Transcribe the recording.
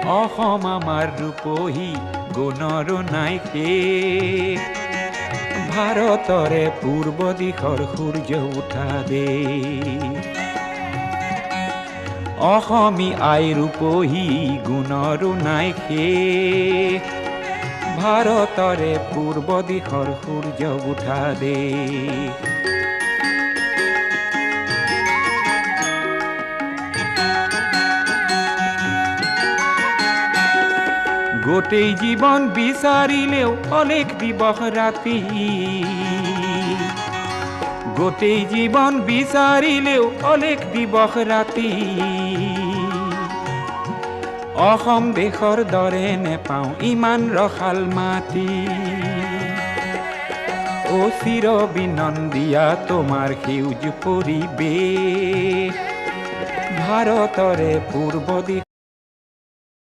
অসম আমাৰ ৰূপহী গুণৰ নাই শেষ ভাৰতৰে পূৰ্ব দিশৰ সূৰ্য উঠা দেশ অসমী আই ৰূপহী গুণৰো নাই শেষ ভাৰতৰে পূৰ্ব দিশৰ সূৰ্য উঠা দেশ গোটেই জীৱন বিচাৰিলেও অলেখ দিবস ৰাতি গোটেই জীৱন বিচাৰিলেও অলেখ দিবস ৰাতি অসম দেশৰ দৰে নেপাওঁ ইমান ৰসাল মাটি অ চিৰ বিনন্দিয়া তোমাৰ সেউজ পৰিৱেশ ভাৰতৰে পূৰ্ব দিশ